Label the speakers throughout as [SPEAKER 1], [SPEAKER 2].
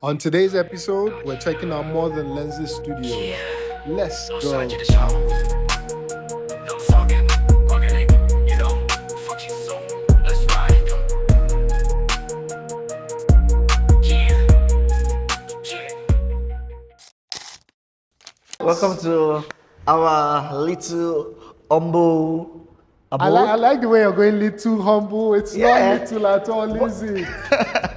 [SPEAKER 1] On today's episode, we're checking out More Than Lenses Studios. Let's go.
[SPEAKER 2] Welcome to our little humble abode.
[SPEAKER 1] I like the way you're going little humble. It's
[SPEAKER 2] Yeah.
[SPEAKER 1] not little at all, is it?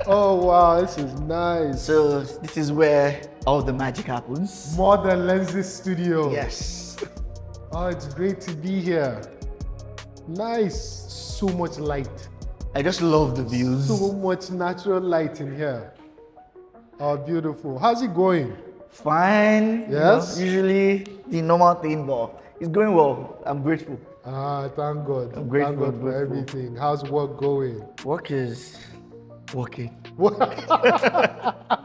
[SPEAKER 1] Oh wow, this is nice.
[SPEAKER 2] So this is where all the magic happens.
[SPEAKER 1] More Than Lenses Studio.
[SPEAKER 2] Yes.
[SPEAKER 1] Oh, it's great to be here. Nice. So much light.
[SPEAKER 2] I just love the views.
[SPEAKER 1] So much natural light in here. Oh, beautiful. How's it going?
[SPEAKER 2] Fine.
[SPEAKER 1] Yes?
[SPEAKER 2] Usually the normal thing, but it's going well. I'm grateful.
[SPEAKER 1] Ah, thank God.
[SPEAKER 2] I'm grateful,
[SPEAKER 1] Thank God
[SPEAKER 2] I'm
[SPEAKER 1] for
[SPEAKER 2] grateful.
[SPEAKER 1] everything. How's work going?
[SPEAKER 2] Work is working.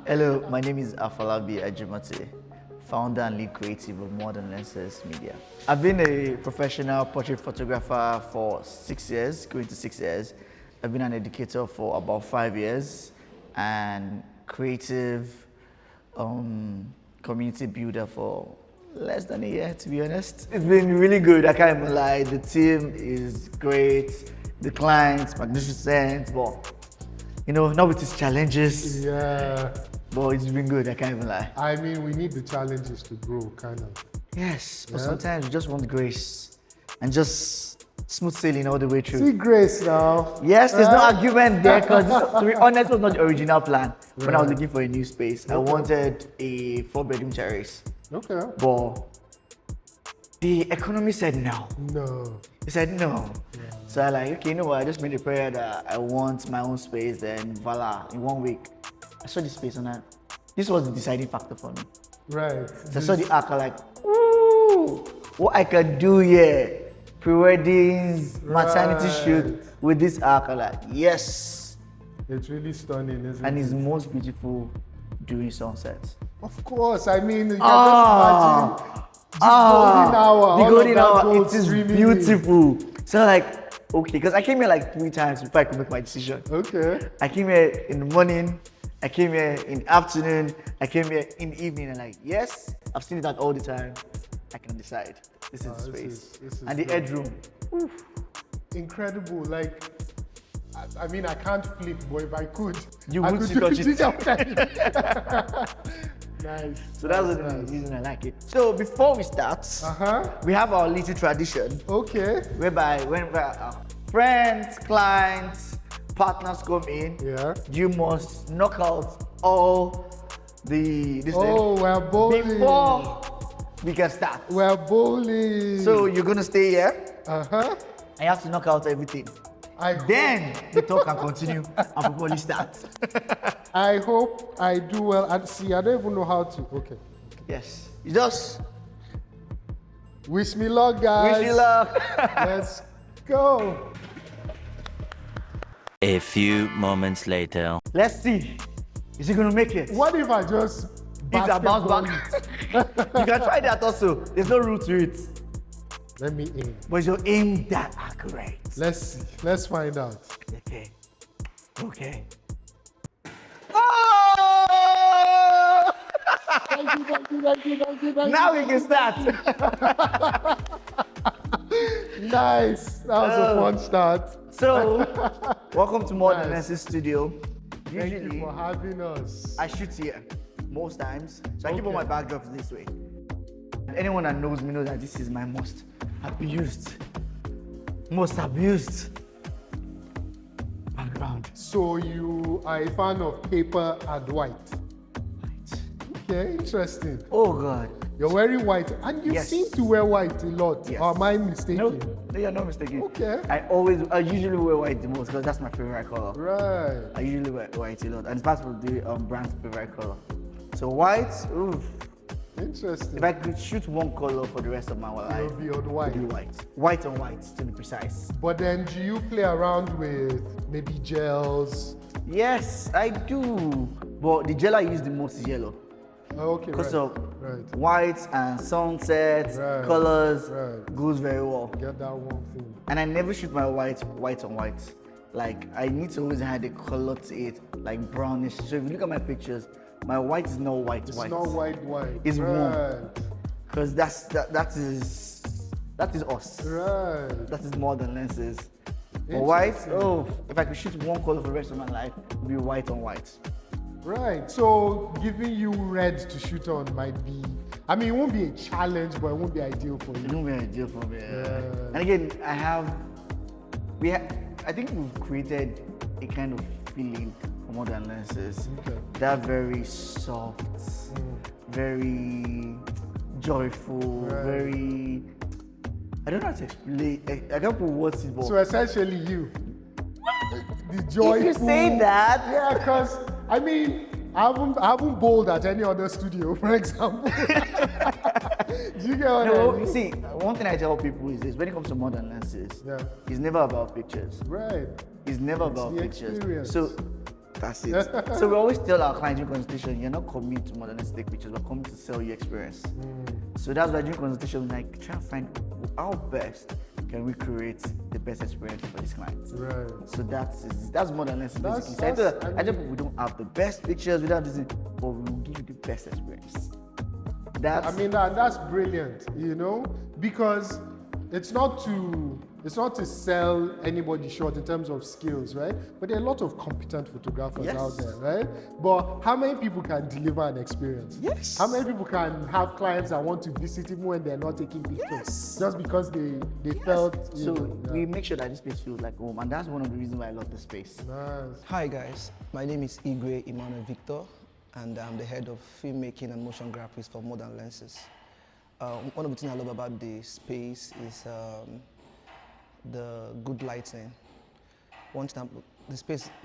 [SPEAKER 2] Hello, my name is Afolabi Ajimate, founder and lead creative of Modern Lenses Media. I've been a professional portrait photographer for 6 years, going to 6 years. I've been an educator for about 5 years and creative community builder for less than a year, to be honest. It's been really good, I can't even lie. The team is great, the clients, magnificent, but not with its challenges.
[SPEAKER 1] Yeah.
[SPEAKER 2] But it's been good, I can't even lie.
[SPEAKER 1] I mean, we need the challenges to grow, kind of.
[SPEAKER 2] Yes, but
[SPEAKER 1] Yeah.
[SPEAKER 2] sometimes you just want grace and just smooth sailing all the way through.
[SPEAKER 1] See grace now.
[SPEAKER 2] Yes, there's no argument there because to be honest, it was not the original plan. When I was looking for a new space, I wanted a 4-bedroom terrace.
[SPEAKER 1] Okay.
[SPEAKER 2] But the economy said no.
[SPEAKER 1] No.
[SPEAKER 2] He said no. So I like, okay, you know what? I just made a prayer that I want my own space. Then voila, in 1 week, I saw the space and this was the deciding factor for me.
[SPEAKER 1] Right.
[SPEAKER 2] So I saw the arc, I'm like, ooh, what I can do here, pre-weddings, maternity
[SPEAKER 1] Right.
[SPEAKER 2] shoot with this arc, I'm like, yes.
[SPEAKER 1] It's really stunning, isn't
[SPEAKER 2] And
[SPEAKER 1] it?
[SPEAKER 2] it's most beautiful during sunset.
[SPEAKER 1] Of course. I mean, you can
[SPEAKER 2] Ah.
[SPEAKER 1] just imagine golden hour.
[SPEAKER 2] The
[SPEAKER 1] all of
[SPEAKER 2] golden
[SPEAKER 1] that
[SPEAKER 2] hour,
[SPEAKER 1] gold
[SPEAKER 2] it is
[SPEAKER 1] streaming in.
[SPEAKER 2] beautiful. So like, okay, because I came here like 3 times before I could make my decision.
[SPEAKER 1] Okay.
[SPEAKER 2] I came here in the morning, I came here in the afternoon, I came here in the evening, and like, yes, I've seen that all the time. I can decide. This is the space.
[SPEAKER 1] this is
[SPEAKER 2] And the
[SPEAKER 1] good.
[SPEAKER 2] headroom.
[SPEAKER 1] Incredible. Like, I mean, I can't flip, but if I could,
[SPEAKER 2] You
[SPEAKER 1] I
[SPEAKER 2] would
[SPEAKER 1] could
[SPEAKER 2] see touch
[SPEAKER 1] do
[SPEAKER 2] it.
[SPEAKER 1] Nice.
[SPEAKER 2] So that's the
[SPEAKER 1] nice.
[SPEAKER 2] reason I like it. So before we start, we have our little tradition
[SPEAKER 1] Okay.
[SPEAKER 2] whereby when friends, clients, partners come in,
[SPEAKER 1] Yeah.
[SPEAKER 2] you must knock out all this
[SPEAKER 1] Oh, we're bowling.
[SPEAKER 2] before we can start.
[SPEAKER 1] We're bowling.
[SPEAKER 2] So you're gonna stay here
[SPEAKER 1] Uh-huh.
[SPEAKER 2] and you have to knock out everything.
[SPEAKER 1] I
[SPEAKER 2] Then the talk can continue and properly start.
[SPEAKER 1] I hope I do well. And see, I don't even know how to. Okay.
[SPEAKER 2] Yes. You just
[SPEAKER 1] Wish me luck, guys.
[SPEAKER 2] wish you luck.
[SPEAKER 1] Let's go.
[SPEAKER 3] A few moments later.
[SPEAKER 2] Let's see. Is he gonna make it?
[SPEAKER 1] What if I just
[SPEAKER 2] It's a bounce
[SPEAKER 1] basketball
[SPEAKER 2] back.
[SPEAKER 1] it?
[SPEAKER 2] You can try that also. There's no rule to it.
[SPEAKER 1] Let me aim.
[SPEAKER 2] But your aim that accurate.
[SPEAKER 1] Let's see. Let's find out.
[SPEAKER 2] Okay. Okay. Oh! Now we can start.
[SPEAKER 1] Nice. That was a fun start.
[SPEAKER 2] So, welcome to Modern
[SPEAKER 1] Nice.
[SPEAKER 2] Lenses Studio.
[SPEAKER 1] Thank
[SPEAKER 2] Usually,
[SPEAKER 1] you for having us.
[SPEAKER 2] I shoot here most times, so I keep all my backdrops this way. Anyone that knows me knows that this is my most abused background.
[SPEAKER 1] So you are a fan of paper and white. Okay, interesting.
[SPEAKER 2] Oh God.
[SPEAKER 1] You're wearing white, and you
[SPEAKER 2] Yes.
[SPEAKER 1] seem to wear white a lot.
[SPEAKER 2] Yes.
[SPEAKER 1] Or am I mistaken?
[SPEAKER 2] No, you're not mistaken.
[SPEAKER 1] Okay.
[SPEAKER 2] I usually wear white the most because that's my favorite color.
[SPEAKER 1] Right.
[SPEAKER 2] I usually wear white a lot, and it's part of the brand's favorite color. So white, oof.
[SPEAKER 1] Interesting.
[SPEAKER 2] If I could shoot one color for the rest of my life,
[SPEAKER 1] You'll be on
[SPEAKER 2] it would
[SPEAKER 1] white.
[SPEAKER 2] be white. White on white, to be precise.
[SPEAKER 1] But then, do you play around with maybe gels?
[SPEAKER 2] Yes, I do. But the gel I use the most is yellow.
[SPEAKER 1] Oh, okay.
[SPEAKER 2] Because
[SPEAKER 1] Right.
[SPEAKER 2] of
[SPEAKER 1] Right.
[SPEAKER 2] white and sunset
[SPEAKER 1] Right,
[SPEAKER 2] colors
[SPEAKER 1] right.
[SPEAKER 2] goes very well.
[SPEAKER 1] Get that one thing.
[SPEAKER 2] And I never shoot my white on white. Like I need to always add a color to it, like brownish. So if you look at my pictures, my white is not white.
[SPEAKER 1] It's not white.
[SPEAKER 2] It's
[SPEAKER 1] right.
[SPEAKER 2] warm. Because that is us.
[SPEAKER 1] Right.
[SPEAKER 2] That is modern lenses. But white, if I could shoot one color for the rest of my life, it would be white on white.
[SPEAKER 1] Right. So giving you red to shoot on might be, I mean, it won't be a challenge, but it won't be ideal for
[SPEAKER 2] It
[SPEAKER 1] you.
[SPEAKER 2] won't be ideal for me.
[SPEAKER 1] Yeah.
[SPEAKER 2] And again, I think we've created a kind of feeling for modern lenses.
[SPEAKER 1] Okay.
[SPEAKER 2] That very soft, very joyful,
[SPEAKER 1] Right.
[SPEAKER 2] very. I don't know how to explain. I can't put words in, but
[SPEAKER 1] So essentially you. The joyful.
[SPEAKER 2] if you say that,
[SPEAKER 1] Yeah, because I mean, I haven't bowled at any other studio, for example. Do you get what I
[SPEAKER 2] no.
[SPEAKER 1] mean?
[SPEAKER 2] See, one thing I tell people is this: when it comes to modern lenses,
[SPEAKER 1] Yeah.
[SPEAKER 2] it's never about pictures.
[SPEAKER 1] Right.
[SPEAKER 2] It's never about
[SPEAKER 1] the
[SPEAKER 2] pictures.
[SPEAKER 1] experience.
[SPEAKER 2] So that's it. So we always tell our clients during consultation, you're not coming to modern lenses to take pictures, we're coming to sell you experience. So that's why during consultation, like try and find how best can we create the best experience for these clients.
[SPEAKER 1] Right.
[SPEAKER 2] So that's modern lenses
[SPEAKER 1] That's-
[SPEAKER 2] basically. So
[SPEAKER 1] that's-
[SPEAKER 2] I tell people we don't have the best pictures, we don't have this, but we will give you the best experience. That's
[SPEAKER 1] I mean that's brilliant, you know, because it's not to sell anybody short in terms of skills, right? But there are a lot of competent photographers
[SPEAKER 2] Yes.
[SPEAKER 1] out there, right? But how many people can deliver an experience?
[SPEAKER 2] Yes.
[SPEAKER 1] How many people can have clients that want to visit even when they're not taking pictures?
[SPEAKER 2] Yes.
[SPEAKER 1] Just because they felt. you
[SPEAKER 2] so
[SPEAKER 1] know, yeah.
[SPEAKER 2] we make sure that this space feels like home, and that's one of the reasons why I love this space.
[SPEAKER 1] Nice.
[SPEAKER 4] Hi guys, my name is Igwe Emmanuel Victor and I'm the head of filmmaking and motion graphics for Modern Lenses. One of the things I love about the space is the good lighting.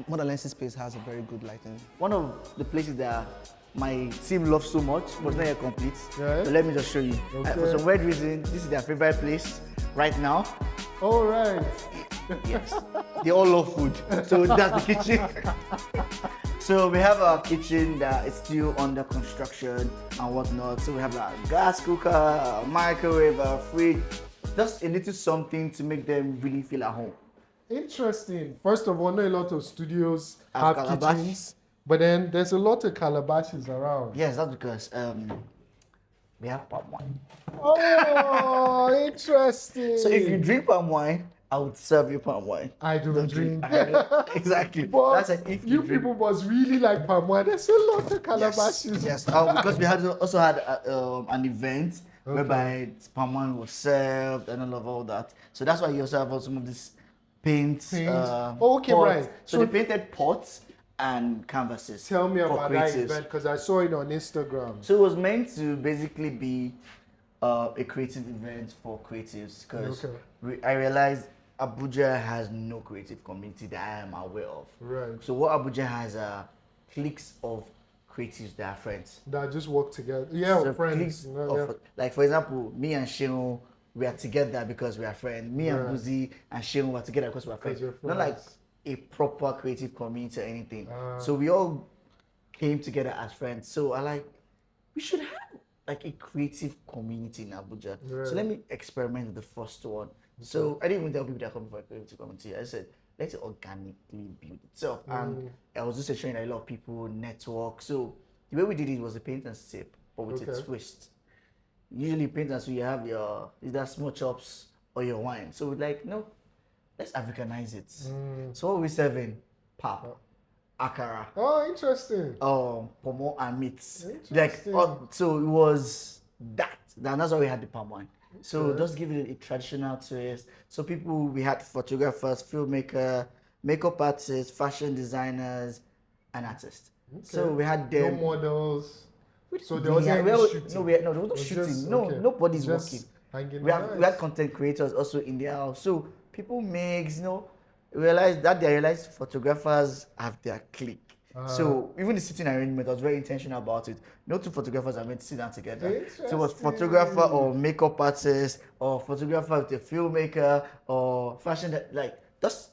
[SPEAKER 4] Modern Lenses space has a very good lighting.
[SPEAKER 2] One of the places that my team loves so much, but not yet complete.
[SPEAKER 1] Right.
[SPEAKER 2] So let me just show you.
[SPEAKER 1] Okay.
[SPEAKER 2] For some weird reason, this is their favorite place right now.
[SPEAKER 1] All right.
[SPEAKER 2] Yes. They all love food. So that's the kitchen. So we have a kitchen that is still under construction and whatnot. So we have a gas cooker, a microwave, a fridge, just a little something to make them really feel at home.
[SPEAKER 1] Interesting. First of all, not a lot of studios
[SPEAKER 2] Have
[SPEAKER 1] have
[SPEAKER 2] calabash.
[SPEAKER 1] kitchens, but then there's a lot of calabashes around.
[SPEAKER 2] Yes, that's because we have palm wine.
[SPEAKER 1] Oh, interesting.
[SPEAKER 2] So if you drink palm wine, I would serve you palm wine.
[SPEAKER 1] I don't drink.
[SPEAKER 2] Exactly.
[SPEAKER 1] But
[SPEAKER 2] That's like if
[SPEAKER 1] you
[SPEAKER 2] drink.
[SPEAKER 1] people must really like palm wine. There's a lot of calabashes.
[SPEAKER 2] Yes, because we also had an event whereby palm wine was served and all that. So that's why you also have some of this paint.
[SPEAKER 1] Paint. Okay,
[SPEAKER 2] pots.
[SPEAKER 1] right.
[SPEAKER 2] So,
[SPEAKER 1] So-
[SPEAKER 2] they painted pots and canvases.
[SPEAKER 1] Tell me
[SPEAKER 2] for
[SPEAKER 1] about that
[SPEAKER 2] creatives.
[SPEAKER 1] event because I saw it on Instagram.
[SPEAKER 2] So it was meant to basically be a creative event for creatives because
[SPEAKER 1] Okay.
[SPEAKER 2] I realized Abuja has no creative community that I am aware of.
[SPEAKER 1] Right.
[SPEAKER 2] So what Abuja has are cliques of creatives that are friends.
[SPEAKER 1] That just work together. Yeah,
[SPEAKER 2] So
[SPEAKER 1] friends.
[SPEAKER 2] cliques
[SPEAKER 1] You know,
[SPEAKER 2] of-
[SPEAKER 1] yeah.
[SPEAKER 2] Like for example, me and Sheon, we are together because we are friends. Me and
[SPEAKER 1] Right.
[SPEAKER 2] Buzi and Sheon were together because we are friends.
[SPEAKER 1] you're
[SPEAKER 2] Not like
[SPEAKER 1] friends.
[SPEAKER 2] a proper creative community or anything.
[SPEAKER 1] Ah.
[SPEAKER 2] So we all came together as friends. So we should have like a creative community in Abuja.
[SPEAKER 1] Right.
[SPEAKER 2] So let me experiment with the first one. So I didn't even tell people that are coming for a creative community. I said, let it organically build itself. And I was just showing a lot of people network. So the way we did it was a paint and sip, but with a
[SPEAKER 1] Okay.
[SPEAKER 2] twist. Usually paint and sip, you have your either small chops or your wine. So we're like, no, let's Africanize it. So what are we serving? Pap, akara,
[SPEAKER 1] Oh, interesting.
[SPEAKER 2] pomo and meats.
[SPEAKER 1] Interesting.
[SPEAKER 2] So it was that. And that's why we had the palm wine. So
[SPEAKER 1] Okay.
[SPEAKER 2] just give it a traditional twist. So we had photographers, filmmaker, makeup artists, fashion designers, and artists. So
[SPEAKER 1] Okay.
[SPEAKER 2] we had
[SPEAKER 1] No
[SPEAKER 2] them.
[SPEAKER 1] models. So there
[SPEAKER 2] Yeah,
[SPEAKER 1] wasn't any
[SPEAKER 2] well,
[SPEAKER 1] shooting.
[SPEAKER 2] no, there was no
[SPEAKER 1] It was
[SPEAKER 2] shooting.
[SPEAKER 1] just-
[SPEAKER 2] No,
[SPEAKER 1] okay.
[SPEAKER 2] nobody's
[SPEAKER 1] Just
[SPEAKER 2] working.
[SPEAKER 1] hanging
[SPEAKER 2] We
[SPEAKER 1] out.
[SPEAKER 2] had content creators also in their house. So people makes, realized photographers have their clique. So even the sitting arrangement, I was very intentional about it. No two photographers are meant to sit down together. So it was photographer or makeup artist or photographer with a filmmaker or fashion just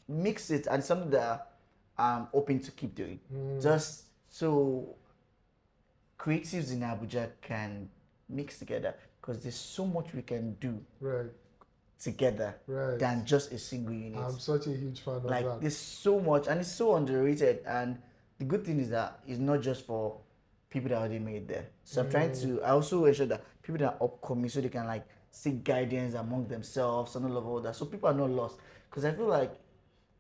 [SPEAKER 2] mix it and something that I'm hoping to keep doing. Just so creatives in Abuja can mix together because there's so much we can do
[SPEAKER 1] Right.
[SPEAKER 2] together
[SPEAKER 1] Right.
[SPEAKER 2] than just a single unit.
[SPEAKER 1] I'm such a huge fan of
[SPEAKER 2] Like
[SPEAKER 1] that.
[SPEAKER 2] there's so much and it's so underrated and the good thing is that it's not just for people that already made there. So I'm trying to, I also ensure that people that are upcoming, so they can like seek guidance among themselves and all of that. So people are not lost. Because I feel like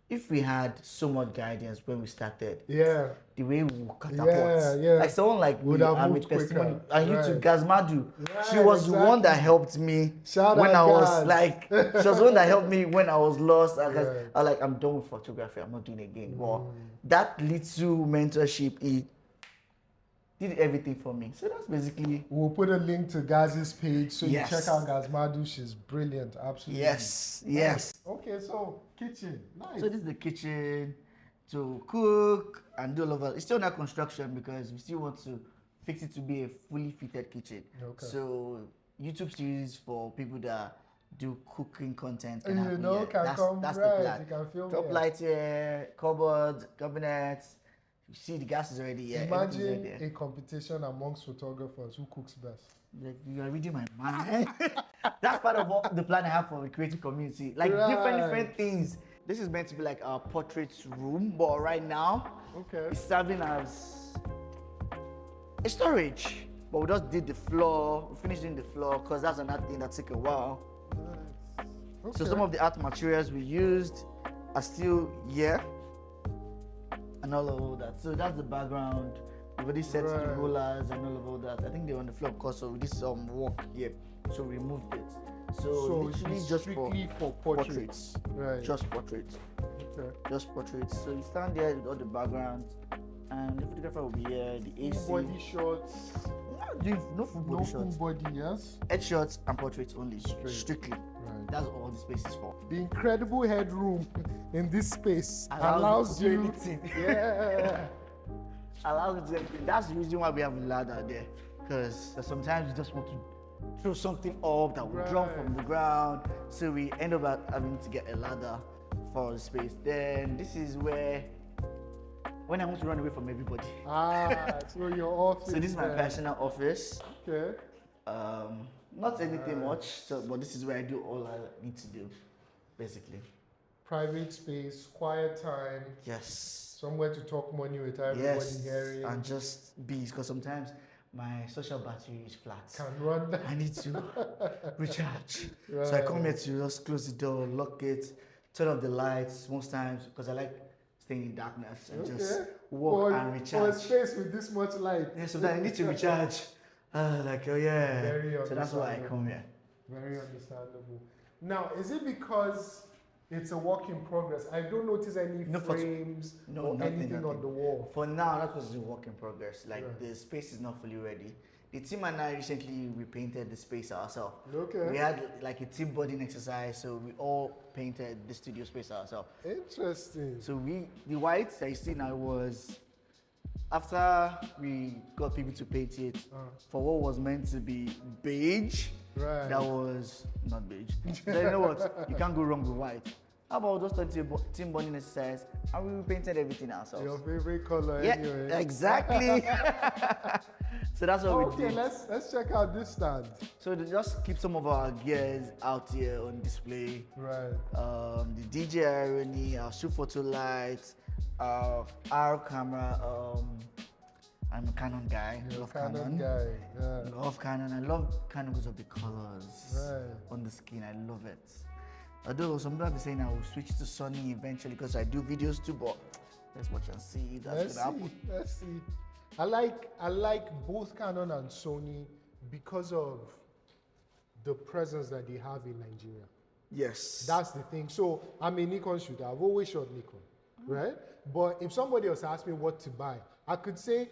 [SPEAKER 2] if we had so much guidance when we started,
[SPEAKER 1] Yeah.
[SPEAKER 2] the way we would catapult.
[SPEAKER 1] Yeah.
[SPEAKER 2] Like someone like
[SPEAKER 1] Would
[SPEAKER 2] me,
[SPEAKER 1] have
[SPEAKER 2] I'm a
[SPEAKER 1] moved
[SPEAKER 2] testimony.
[SPEAKER 1] quicker.
[SPEAKER 2] And you too,
[SPEAKER 1] Right.
[SPEAKER 2] Gazmadu. She
[SPEAKER 1] Right,
[SPEAKER 2] was the one that
[SPEAKER 1] exactly.
[SPEAKER 2] helped me
[SPEAKER 1] Shout
[SPEAKER 2] when
[SPEAKER 1] out
[SPEAKER 2] I was
[SPEAKER 1] Gaz.
[SPEAKER 2] like, she was the one that helped me when I was lost. I was
[SPEAKER 1] Right.
[SPEAKER 2] like, I'm done with photography. I'm not doing it again. But that little mentorship, it did everything for me. So that's basically.
[SPEAKER 1] We'll put a link to Gaz's page so
[SPEAKER 2] Yes.
[SPEAKER 1] you check out Gazmadu. She's brilliant, absolutely.
[SPEAKER 2] Yes.
[SPEAKER 1] Okay, so kitchen, nice.
[SPEAKER 2] So this is the kitchen to cook and do all of that. It's still not construction because we still want to fix it to be a fully fitted kitchen.
[SPEAKER 1] Okay.
[SPEAKER 2] So YouTube series for people that do cooking content
[SPEAKER 1] And
[SPEAKER 2] happen
[SPEAKER 1] you know,
[SPEAKER 2] here.
[SPEAKER 1] can
[SPEAKER 2] That's
[SPEAKER 1] come
[SPEAKER 2] the
[SPEAKER 1] right.
[SPEAKER 2] plan.
[SPEAKER 1] You can film
[SPEAKER 2] Top
[SPEAKER 1] here.
[SPEAKER 2] lights here, cupboards, cabinets. You see the gas is already here. everything's
[SPEAKER 1] Imagine
[SPEAKER 2] right there.
[SPEAKER 1] a competition amongst photographers who cooks best.
[SPEAKER 2] Like, you are reading my mind. That's part of what the plan I have for the creative community. Like different things. This is meant to be like our portrait room, but right now
[SPEAKER 1] Okay.
[SPEAKER 2] it's serving as a storage. But we just did the floor. We finished doing the floor because that's another thing that took a while.
[SPEAKER 1] Nice. Okay.
[SPEAKER 2] So some of the art materials we used are still here and all of that. So that's the background. We already set the
[SPEAKER 1] Right.
[SPEAKER 2] rollers and all of that. I think they're on the floor of course, so we did some work here. So we removed it. So literally
[SPEAKER 1] it's
[SPEAKER 2] just
[SPEAKER 1] strictly for portraits. Right.
[SPEAKER 2] Just portraits.
[SPEAKER 1] Okay.
[SPEAKER 2] Just portraits. So you stand there with all the backgrounds and the photographer will be here, the AC.
[SPEAKER 1] Full body shots.
[SPEAKER 2] No full
[SPEAKER 1] No
[SPEAKER 2] body
[SPEAKER 1] full
[SPEAKER 2] shots.
[SPEAKER 1] body, yes.
[SPEAKER 2] Headshots and portraits only.
[SPEAKER 1] Straight.
[SPEAKER 2] Strictly.
[SPEAKER 1] Right.
[SPEAKER 2] That's all the space is for.
[SPEAKER 1] The incredible headroom in this space
[SPEAKER 2] Allows
[SPEAKER 1] allows
[SPEAKER 2] you to do
[SPEAKER 1] you.
[SPEAKER 2] anything.
[SPEAKER 1] Yeah.
[SPEAKER 2] Allows you to do everything. That's the reason why we have a ladder there. Because sometimes you just want to throw something up that will drop from the ground. So we end up having to get a ladder for the space. Then this is where when I want to run away from everybody.
[SPEAKER 1] So your office.
[SPEAKER 2] So this is my
[SPEAKER 1] there.
[SPEAKER 2] personal office.
[SPEAKER 1] Okay.
[SPEAKER 2] Not anything much, but this is where I do all I need to do, basically.
[SPEAKER 1] Private space, quiet time,
[SPEAKER 2] Yes.
[SPEAKER 1] somewhere to talk money with everybody hearing.
[SPEAKER 2] And just be, because sometimes my social battery is flat.
[SPEAKER 1] Can run down.
[SPEAKER 2] I need to recharge. So I come here to just close the door, lock it, turn off the lights most times because I like staying in darkness and just walk and
[SPEAKER 1] For a
[SPEAKER 2] recharge.
[SPEAKER 1] space with this much light.
[SPEAKER 2] Yeah, sometimes I need to recharge. Like, oh yeah.
[SPEAKER 1] Very
[SPEAKER 2] So that's why I
[SPEAKER 1] understandable.
[SPEAKER 2] come here.
[SPEAKER 1] Very understandable. Now, is it because it's a work in progress? I don't notice any
[SPEAKER 2] No,
[SPEAKER 1] frames
[SPEAKER 2] no,
[SPEAKER 1] or
[SPEAKER 2] nothing,
[SPEAKER 1] anything on
[SPEAKER 2] nothing.
[SPEAKER 1] the wall.
[SPEAKER 2] For now, that was a work in progress. Like
[SPEAKER 1] Right.
[SPEAKER 2] the space is not fully ready. The team and I recently repainted the space ourselves.
[SPEAKER 1] Okay.
[SPEAKER 2] We had like a team bonding exercise, so we all painted the studio space ourselves.
[SPEAKER 1] Interesting.
[SPEAKER 2] So the whites that you see now was after we got people to paint it for what was meant to be beige.
[SPEAKER 1] Right.
[SPEAKER 2] That was not beige. So you know what? You can't go wrong with white. How about just a team bonding exercise and we painted everything ourselves?
[SPEAKER 1] Your favorite color
[SPEAKER 2] Yeah,
[SPEAKER 1] anyway.
[SPEAKER 2] exactly. So that's what we
[SPEAKER 1] Okay,
[SPEAKER 2] did.
[SPEAKER 1] let's check out this stand.
[SPEAKER 2] So to just keep some of our gears out here on display.
[SPEAKER 1] Right.
[SPEAKER 2] The DJ irony, our shoot photo lights, our camera. I'm a Canon guy.
[SPEAKER 1] You're a
[SPEAKER 2] Love
[SPEAKER 1] Canon
[SPEAKER 2] Canon.
[SPEAKER 1] guy. Yeah.
[SPEAKER 2] Love Canon. I love Canon because of the colors
[SPEAKER 1] Right.
[SPEAKER 2] on the skin. I love it. Although some people have been saying I will switch to Sony eventually because I do videos too, but let's watch and see if that's
[SPEAKER 1] Let's
[SPEAKER 2] gonna
[SPEAKER 1] see.
[SPEAKER 2] happen.
[SPEAKER 1] Let's see. I like both Canon and Sony because of the presence that they have in Nigeria.
[SPEAKER 2] Yes.
[SPEAKER 1] That's the thing. So I'm a Nikon shooter. I've always shot Nikon, right? But if somebody else asked me what to buy, I could say,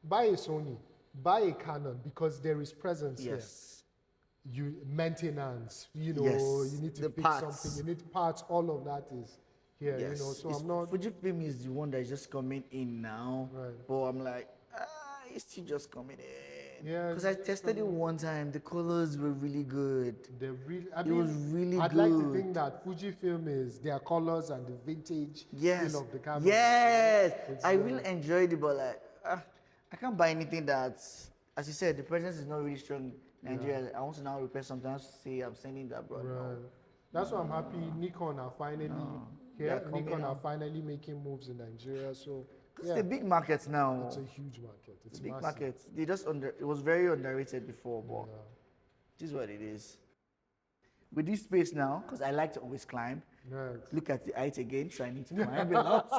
[SPEAKER 1] buy a Sony, buy a Canon because there is presence here.
[SPEAKER 2] Yes.
[SPEAKER 1] You maintenance,
[SPEAKER 2] Yes.
[SPEAKER 1] you need to
[SPEAKER 2] The
[SPEAKER 1] fix
[SPEAKER 2] parts.
[SPEAKER 1] something, you need parts, all of that is here,
[SPEAKER 2] Yes.
[SPEAKER 1] so
[SPEAKER 2] It's-
[SPEAKER 1] I'm not
[SPEAKER 2] Fujifilm is the one that's just coming in now.
[SPEAKER 1] Right.
[SPEAKER 2] But I'm like, it's still just coming in.
[SPEAKER 1] Yeah,
[SPEAKER 2] Because I tested it one time. The colors were really good.
[SPEAKER 1] they're really,
[SPEAKER 2] It was really
[SPEAKER 1] I'd like to
[SPEAKER 2] good.
[SPEAKER 1] think that Fujifilm is their colors and the vintage
[SPEAKER 2] Yes.
[SPEAKER 1] feel of the camera.
[SPEAKER 2] Yes.
[SPEAKER 1] It's
[SPEAKER 2] I really enjoyed it, but like, I can't buy anything that's, as you said, the presence is not really strong in Nigeria. I want to now repair something else to say I'm sending that, bro.
[SPEAKER 1] Right. That's why I'm happy Nikon are finally
[SPEAKER 2] They're
[SPEAKER 1] here.
[SPEAKER 2] coming
[SPEAKER 1] Nikon are
[SPEAKER 2] out.
[SPEAKER 1] finally making moves in Nigeria. So
[SPEAKER 2] It's a big market now.
[SPEAKER 1] It's a huge market. It's
[SPEAKER 2] a big
[SPEAKER 1] massive.
[SPEAKER 2] market. They just it was very underrated before, but this is what it is. With this space now, because I like to always climb.
[SPEAKER 1] Right.
[SPEAKER 2] Look at the height again, so I need to climb a lot.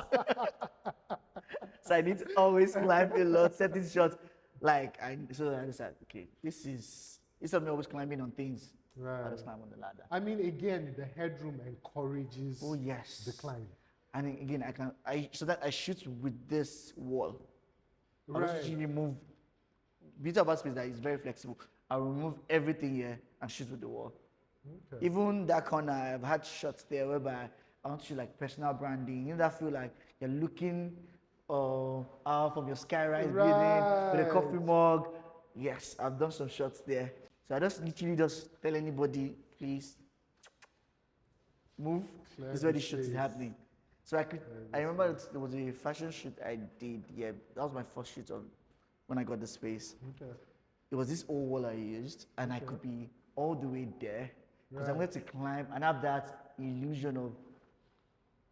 [SPEAKER 2] So I need to always climb a lot, setting shots. So I decided, okay, this is instead of me always climbing on things.
[SPEAKER 1] Right.
[SPEAKER 2] I just climb on the ladder.
[SPEAKER 1] I mean, again, the headroom encourages the climb.
[SPEAKER 2] And then again, so that I shoot with this wall. I just usually remove. Beauty about space that is very flexible. I'll remove everything here and shoot with the wall. Okay. Even that corner, I've had shots there whereby I want to shoot like personal branding. You know that feel like you're looking out from your skyrise building with a coffee mug. Yes, I've done some shots there. So I just literally just tell anybody, please move. This is where the shoot is happening. So I remember there was a fashion shoot I did. Yeah, that was my first shoot when I got the space. Okay. It was this old wall I used, and I could be all the way there because I'm going to climb and have that illusion of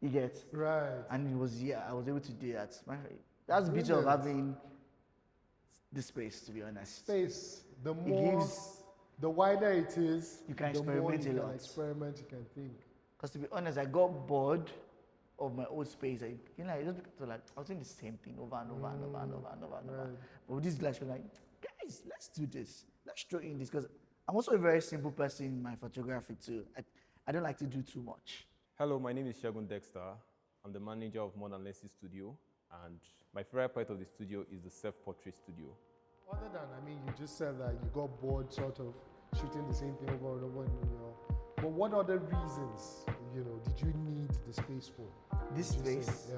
[SPEAKER 2] you get
[SPEAKER 1] right.
[SPEAKER 2] And I was able to do that. That's the beauty of having the space, to be honest.
[SPEAKER 1] Space. The wider it is,
[SPEAKER 2] you can experiment a lot.
[SPEAKER 1] You can experiment, you can think.
[SPEAKER 2] Because to be honest, I got bored of my old space. I was doing the same thing over and over and over and over and over and over. But with this glass, we're like, guys, let's do this. Let's throw in this. Because I'm also a very simple person in my photography too. I don't like to do too much.
[SPEAKER 5] Hello, my name is Shagun Dexter. I'm the manager of Modern Lenses Studio. And my favorite part of the studio is the self-portrait studio.
[SPEAKER 1] Other than, you just said that you got bored sort of shooting the same thing over and over, but what other reasons, did you need the space for?
[SPEAKER 2] This space?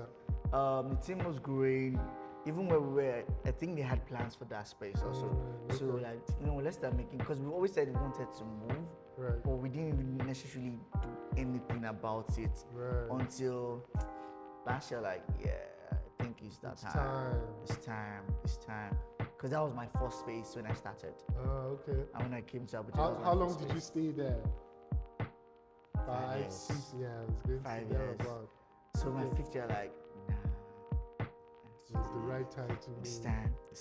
[SPEAKER 2] The team was growing. Even where we were, I think they had plans for that space also. So let's start making, because we always said we wanted to move, but we didn't even necessarily do anything about it until last year, I think it's that time. It's time. Because that was my first space when I started.
[SPEAKER 1] Oh, okay.
[SPEAKER 2] And when I came to Abuja,
[SPEAKER 1] how long did you stay there? 5 years. 6 years.
[SPEAKER 2] 5 years. So my fifth year,
[SPEAKER 1] it's the right time to move.
[SPEAKER 2] It's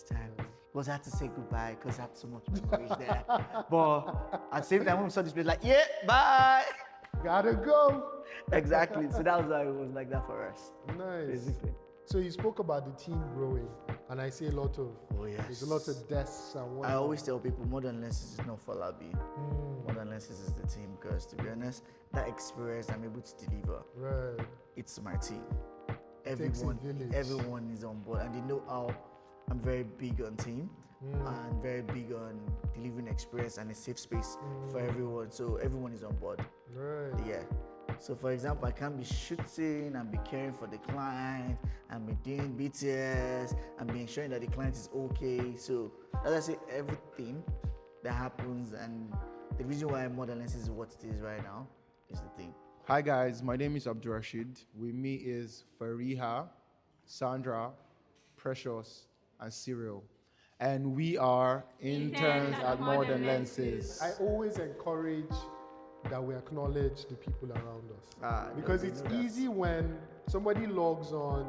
[SPEAKER 2] time. Because I had to say goodbye because I had so much memories there. But at the same time, when we saw this place, bye.
[SPEAKER 1] Gotta go.
[SPEAKER 2] Exactly. So that was why it was like that for us.
[SPEAKER 1] Nice.
[SPEAKER 2] Basically.
[SPEAKER 1] So you spoke about the team growing, and I see a lot of there's a lot of desks and whatnot.
[SPEAKER 2] I always tell people Modern Lenses is not for Labi. Modern Lenses is the team because, to be honest, that experience I'm able to deliver. It's my team. Everyone is on board, and they know how I'm very big on team and very big on delivering experience and a safe space for everyone. So everyone is on board. Yeah. So for example, I can't be shooting and be caring for the client and be doing BTS and be ensuring that the client is okay. So as I say, everything that happens and the reason why Modern Lenses is what it is right now is the thing.
[SPEAKER 6] Hi guys, my name is Abdul Rashid. With me is Fariha, Sandra, Precious, and Cyril. And we are interns at Modern Lenses.
[SPEAKER 1] I always encourage that we acknowledge the people around us. Because it's easy when somebody logs on,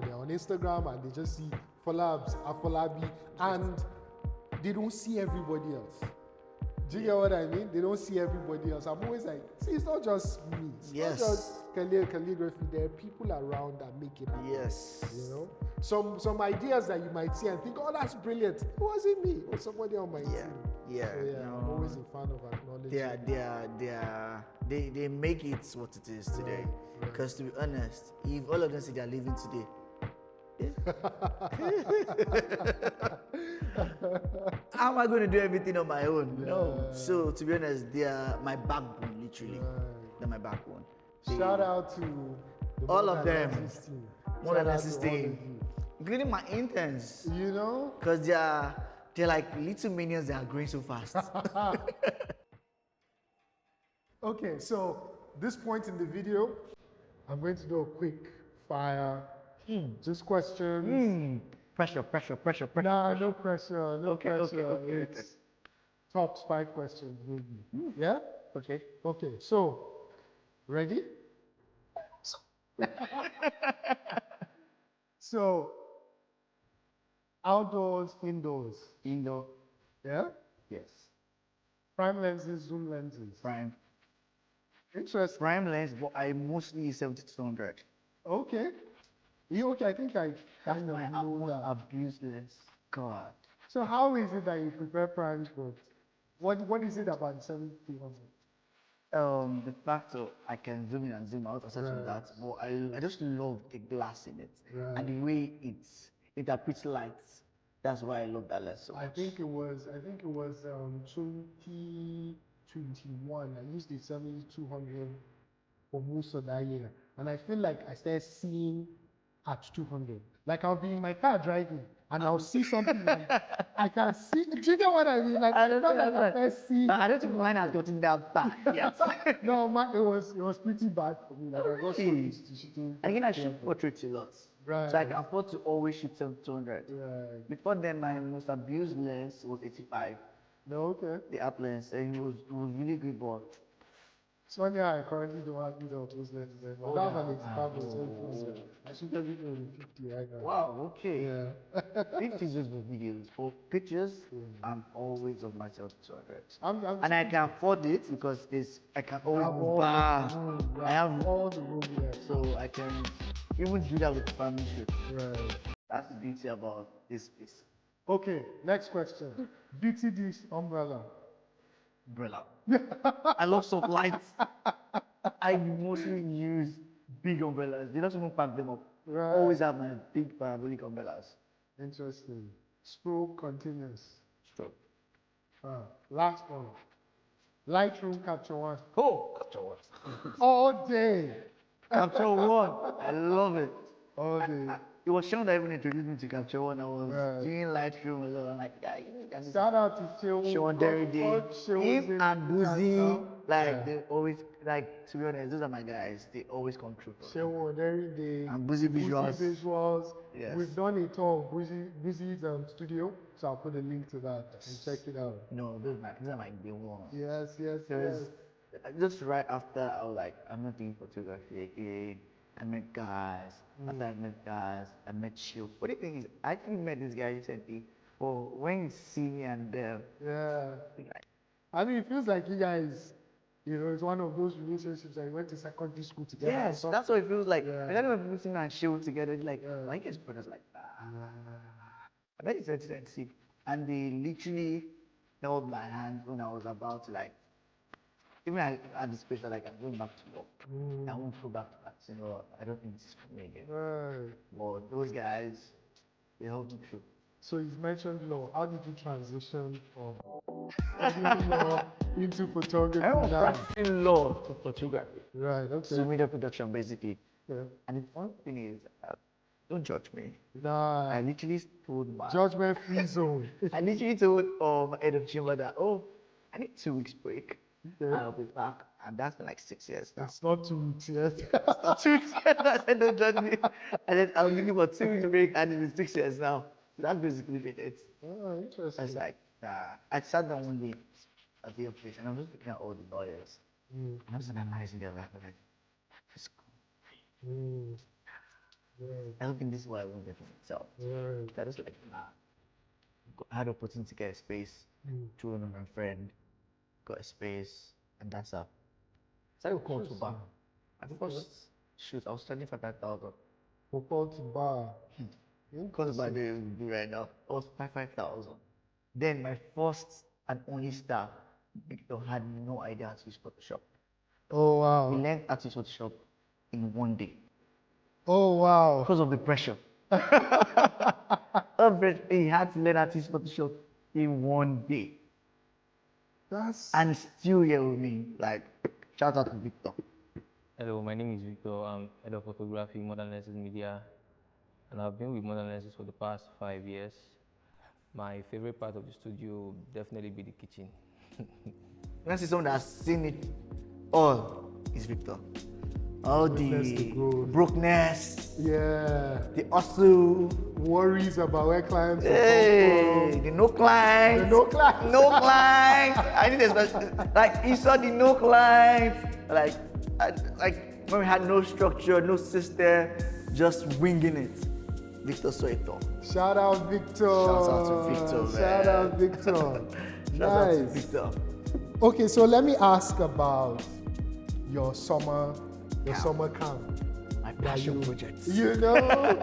[SPEAKER 1] they're on Instagram and they just see Folabs, Afolabi, and they don't see everybody else. Do you get what I mean? They don't see everybody else. I'm always like, see, it's not just me. It's not just Khaleegraphy. There are people around that make it happen.
[SPEAKER 2] Yes.
[SPEAKER 1] Some ideas that you might see and think, oh, that's brilliant. It wasn't me. It was somebody on my team. I'm always a fan of acknowledging.
[SPEAKER 2] They make it what it is today. Because to be honest, if all of them say they're leaving today, how am I going to do everything on my own? No. So to be honest, they are my backbone, literally. They're my backbone.
[SPEAKER 1] Shout out to
[SPEAKER 2] all of them. Modern Lenses team, including my interns. Because they're like little minions that are growing so fast.
[SPEAKER 1] Okay, so this point in the video, I'm going to do a quick fire. Just questions.
[SPEAKER 2] Pressure.
[SPEAKER 1] Nah, no pressure. No pressure. It's top 5 questions. Yeah?
[SPEAKER 2] Okay.
[SPEAKER 1] Okay, so, ready? So, Outdoors, indoors.
[SPEAKER 2] Indoor.
[SPEAKER 1] Yeah?
[SPEAKER 2] Yes.
[SPEAKER 1] Prime lenses, zoom lenses.
[SPEAKER 2] Prime.
[SPEAKER 1] Interesting.
[SPEAKER 2] Prime lens, but I mostly use 70-200.
[SPEAKER 1] Okay. You okay? I think I
[SPEAKER 2] That's
[SPEAKER 1] kind of
[SPEAKER 2] my
[SPEAKER 1] know that.
[SPEAKER 2] abuse lens. God.
[SPEAKER 1] So how is it that you prepare primes for? What is it about 70-200?
[SPEAKER 2] The fact that I can zoom in and zoom out, aside from that, but I just love the glass in it and the way it interprets lights. That's why I love that lens so much.
[SPEAKER 1] I think it was 2021. I used the 70-200 for most of that year, and I feel like I started seeing at 200. Like I'll be in my car driving, and I'll see something like I can see. Do you know what I mean? Like
[SPEAKER 2] I don't
[SPEAKER 1] not
[SPEAKER 2] think
[SPEAKER 1] like I first see.
[SPEAKER 2] I don't think mine has gotten that bad yet.
[SPEAKER 1] No, it was pretty bad for me. Like I got so used to shooting.
[SPEAKER 2] Again, I shoot portraits a lot.
[SPEAKER 1] Right.
[SPEAKER 2] So I can afford to always shoot 200.
[SPEAKER 1] Right.
[SPEAKER 2] Before then, my most abused lens was 85.
[SPEAKER 1] No, okay.
[SPEAKER 2] The app lens, and it was really good, but
[SPEAKER 1] It's funny how I currently don't have either of those lenses anymore. I have an 85 or 70. I shoot everything with 50 right now.
[SPEAKER 2] wow, okay.
[SPEAKER 1] Yeah.
[SPEAKER 2] 50 is just for videos. For pictures, I'm always on myself 200.
[SPEAKER 1] I'm
[SPEAKER 2] And I can afford it because I can always
[SPEAKER 1] have all
[SPEAKER 2] bar.
[SPEAKER 1] the room.
[SPEAKER 2] I have
[SPEAKER 1] all the room left.
[SPEAKER 2] so I can even do that with family shoot.
[SPEAKER 1] Right.
[SPEAKER 2] That's the beauty about this piece.
[SPEAKER 1] Okay, next question. Beauty dish umbrella.
[SPEAKER 2] Umbrella. I love soft lights. I mostly use big umbrellas. They don't even pack them up.
[SPEAKER 1] Right.
[SPEAKER 2] Always have my big parabolic umbrellas.
[SPEAKER 1] Interesting. Stroke continuous.
[SPEAKER 2] Stroke.
[SPEAKER 1] Last one. Lightroom Capture One.
[SPEAKER 2] Oh, capture one.
[SPEAKER 1] All day.
[SPEAKER 2] Capture one. I love it.
[SPEAKER 1] All day.
[SPEAKER 2] It was Sean that even introduced me to Capture One. I was
[SPEAKER 1] Right.
[SPEAKER 2] doing Lightroom a lot. I'm like, yeah, you can
[SPEAKER 1] Shout out to Sean.
[SPEAKER 2] Sean Derry Day. Him and Boozy, like
[SPEAKER 1] Yeah.
[SPEAKER 2] they always, like to be honest, those are my guys. They always come true. For me.
[SPEAKER 1] Sean every day.
[SPEAKER 2] And Boozy Visuals.
[SPEAKER 1] Visuals.
[SPEAKER 2] Yes.
[SPEAKER 1] We've done a tour of Boozy's studio, so I'll put a link to that and check it out.
[SPEAKER 2] No, these are my day ones.
[SPEAKER 1] Yes, yes, yes.
[SPEAKER 2] Because just right after, I was like, I'm not doing photography again. I met guys. After I met guys, I met you. What do you think is, I actually met this guy recently. But when you see me and them,
[SPEAKER 1] Yeah. I mean, it feels like you guys, it's one of those relationships that you went to secondary school together.
[SPEAKER 2] yes, that's what it feels like.
[SPEAKER 1] Yeah.
[SPEAKER 2] When I remember people sitting and chill together, like, my guys brothers like that. I met in 2020, and they literally held my hand when I was about to like, even at this place that like I'm going back to work. I won't go back to that. I don't think this is for me again.
[SPEAKER 1] Right.
[SPEAKER 2] But those guys, they helped me through.
[SPEAKER 1] So you've mentioned law. How did you transition from studying law into photography
[SPEAKER 2] I
[SPEAKER 1] now?
[SPEAKER 2] practicing law for photography.
[SPEAKER 1] Right, okay.
[SPEAKER 2] So media production basically.
[SPEAKER 1] Yeah.
[SPEAKER 2] And the one thing is, don't judge me.
[SPEAKER 1] Nah,
[SPEAKER 2] I literally told my
[SPEAKER 1] judgment-free zone.
[SPEAKER 2] I literally told my head of chamber that, I need 2 weeks break.
[SPEAKER 1] Yeah.
[SPEAKER 2] I'll be back. And that's been like 6 years now.
[SPEAKER 1] It's not 2 weeks yet.
[SPEAKER 2] Not 2 weeks yet. I said, don't judge me. And then I'm looking for 2 weeks break and it's 6 years now. That's basically it.
[SPEAKER 1] Oh,
[SPEAKER 2] I
[SPEAKER 1] interesting.
[SPEAKER 2] was like, I sat down one day at the office and I was just looking at all the lawyers. And I was analyzing their life. I was like, it's cool. I don't think this is what I wanted for myself.
[SPEAKER 1] Right.
[SPEAKER 2] So I was like, I had the opportunity to get a space through one of my friend, got a space, and that's up. So I started call to bar. My first shoot, I was studying for 5,000.
[SPEAKER 1] For call to bar.
[SPEAKER 2] Because by the right now, it was 5,000. Then my first and only staff, Victor, had no idea how to use Photoshop.
[SPEAKER 1] Oh,
[SPEAKER 2] He
[SPEAKER 1] wow.
[SPEAKER 2] learned how to use Photoshop in 1 day
[SPEAKER 1] Oh, wow.
[SPEAKER 2] because of the pressure. He had to learn how to use Photoshop in 1 day. And still here with me. Like, shout out to Victor.
[SPEAKER 7] Hello, my name is Victor. I'm head of photography, Modern Lenses Media, and I've been with Modern Lenses for the past 5 years. My favorite part of the studio will definitely be the kitchen.
[SPEAKER 2] When I see someone that's seen it all, it's Victor. All the brokenness,
[SPEAKER 1] Yeah.
[SPEAKER 2] the hustle,
[SPEAKER 1] Worries about where clients will come
[SPEAKER 2] hey, the no clients,
[SPEAKER 1] The no clients.
[SPEAKER 2] no clients. I need a like you saw the no clients, like when we had no structure, no system, just winging it. Victor Soito.
[SPEAKER 1] Shout out Victor.
[SPEAKER 2] Shout out to Victor, man.
[SPEAKER 1] Shout out Victor.
[SPEAKER 2] Shout out to
[SPEAKER 1] Nice.
[SPEAKER 2] Victor.
[SPEAKER 1] Okay, so let me ask about your summer camp.
[SPEAKER 2] My
[SPEAKER 1] that
[SPEAKER 2] passion project.
[SPEAKER 1] You know,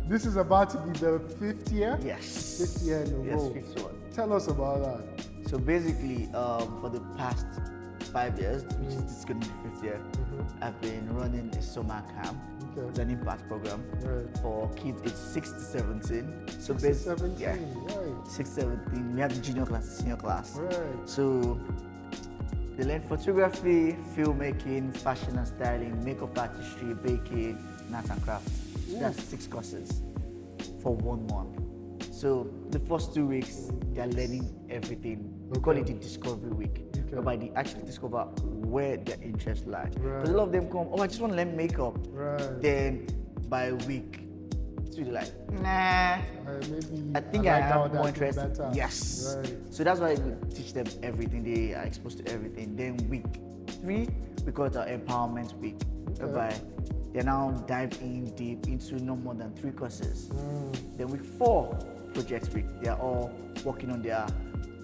[SPEAKER 1] this is about to be the 5th year.
[SPEAKER 2] Yes.
[SPEAKER 1] 5th year in a
[SPEAKER 2] Yes,
[SPEAKER 1] row.
[SPEAKER 2] 5th one.
[SPEAKER 1] Tell us about that.
[SPEAKER 2] So basically, for the past 5 years, which is this going to be 5th year, I've been running a summer camp.
[SPEAKER 1] Okay.
[SPEAKER 2] It's an impact program
[SPEAKER 1] Right.
[SPEAKER 2] for kids aged 6 to 17. So
[SPEAKER 1] 6 to 17,
[SPEAKER 2] yeah,
[SPEAKER 1] right.
[SPEAKER 2] 6 to 17. We have the junior class, the senior class.
[SPEAKER 1] Right.
[SPEAKER 2] So they learn photography, filmmaking, fashion and styling, makeup artistry, baking, and arts and crafts. So that's 6 courses for 1 month. So the first 2 weeks, they're learning everything. We call it the discovery week, whereby they actually discover where their interests lie. Because a lot of them come, oh, I just want to learn makeup.
[SPEAKER 1] Right.
[SPEAKER 2] Then by a week, it's really like, nah.
[SPEAKER 1] Maybe
[SPEAKER 2] I think I
[SPEAKER 1] like how
[SPEAKER 2] have more
[SPEAKER 1] that is
[SPEAKER 2] interest.
[SPEAKER 1] better.
[SPEAKER 2] Yes.
[SPEAKER 1] Right.
[SPEAKER 2] So that's why we teach them everything. They are exposed to everything. Then week 3, we call it our empowerment week, whereby they now dive in deep into no more than 3 courses. Then week 4, project week, they are all working on their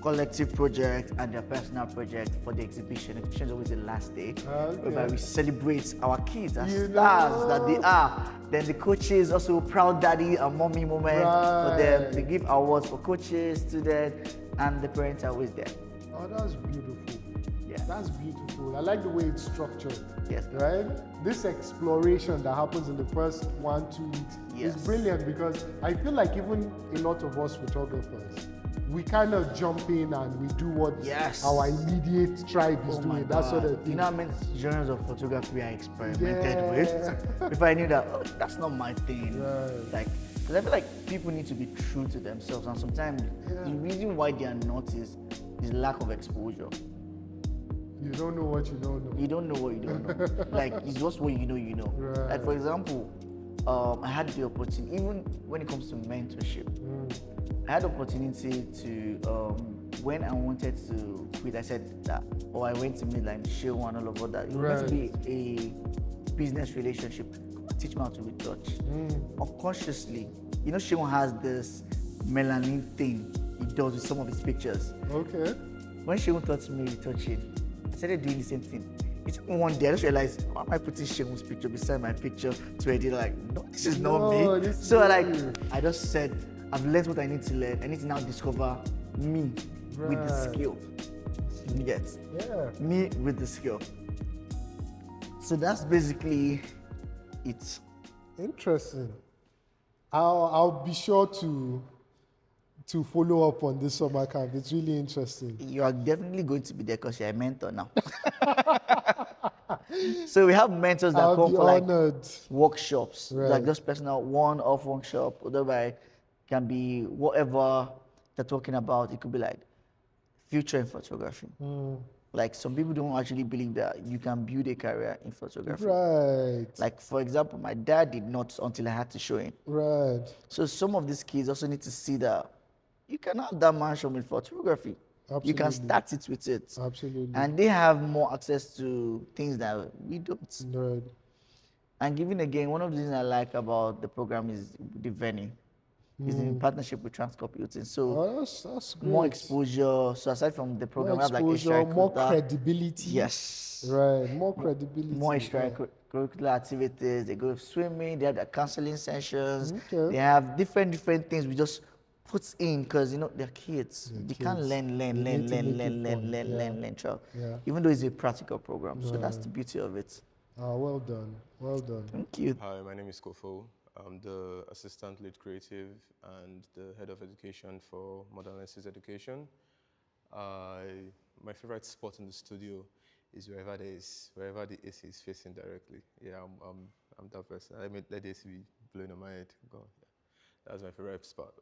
[SPEAKER 2] collective project and their personal project for the exhibition. Exhibition is always the last day, whereby we celebrate our kids as stars that they are. Then the coaches also proud daddy and mommy moment for them. They give awards for coaches, students, and the parents are always there.
[SPEAKER 1] Oh, that's beautiful.
[SPEAKER 2] Yeah.
[SPEAKER 1] That's beautiful. I like the way it's structured.
[SPEAKER 2] Yes.
[SPEAKER 1] Right? This exploration that happens in the first 1-2 weeks
[SPEAKER 2] Yes.
[SPEAKER 1] is brilliant, because I feel like even a lot of us photographers, we kind of jump in and we do what our immediate tribe is doing, that sort of thing.
[SPEAKER 2] You know how many genres of photography I experimented with before I knew that, oh, that's not my thing.
[SPEAKER 1] Right.
[SPEAKER 2] Like, because I feel like people need to be true to themselves, and sometimes the reason why they are not is lack of exposure.
[SPEAKER 1] You don't know what you don't know.
[SPEAKER 2] You don't know what you don't know. Like, it's just what you know, you know.
[SPEAKER 1] Right.
[SPEAKER 2] Like, for example, I had the opportunity, even when it comes to mentorship, I had the opportunity to, when I wanted to quit, I said that, I went to meet like Shehu and all of that. It was meant to be a business relationship. Come on, teach me how to retouch. Unconsciously, you know, Shehu has this melanin thing he does with some of his pictures.
[SPEAKER 1] Okay.
[SPEAKER 2] When Shehu taught me retouching, I started doing the same thing. It's one day I just realized, why am I putting Shehu's picture beside my picture to edit? Like, no, this is not me. So I just said, I've learned what I need to learn. I need to now discover me with the skill. You get?
[SPEAKER 1] Yeah.
[SPEAKER 2] Me with the skill. So that's basically it.
[SPEAKER 1] Interesting. I'll be sure to follow up on this summer camp. It's really interesting.
[SPEAKER 2] You are definitely going to be there because you're a mentor now. So we have mentors that come for like workshops, like just personal one-off workshop, whereby can be whatever they're talking about. It could be like future in photography. Like, some people don't actually believe that you can build a career in photography.
[SPEAKER 1] Right.
[SPEAKER 2] Like, for example, my dad did not until I had to show him.
[SPEAKER 1] Right.
[SPEAKER 2] So some of these kids also need to see that you can have that mansion with photography.
[SPEAKER 1] Absolutely.
[SPEAKER 2] You can start it with it.
[SPEAKER 1] Absolutely.
[SPEAKER 2] And they have more access to things that we don't.
[SPEAKER 1] Right.
[SPEAKER 2] And given again, one of the things I like about the program is the venue. It's in partnership with Transcorp Hilton. So
[SPEAKER 1] that's great.
[SPEAKER 2] more exposure. So aside from the program, we have like extracurricular.
[SPEAKER 1] more credibility.
[SPEAKER 2] Yes.
[SPEAKER 1] Right. More credibility.
[SPEAKER 2] More extracurricular activities. They go swimming. They have their counseling sessions.
[SPEAKER 1] Okay.
[SPEAKER 2] They have different things we just put in, because, you know, they're kids. They can't learn.
[SPEAKER 1] Yeah.
[SPEAKER 2] Even though it's a practical program. So that's the beauty of it.
[SPEAKER 1] Well done. Well done.
[SPEAKER 2] Thank you.
[SPEAKER 5] Hi, my name is Kofo. I'm the Assistant Lead Creative and the Head of Education for Modern Lenses Education. My favorite spot in the studio is wherever the AC is facing directly. Yeah, I'm that person. Let the AC be blowing on my head. Go on. Yeah. That's my favorite spot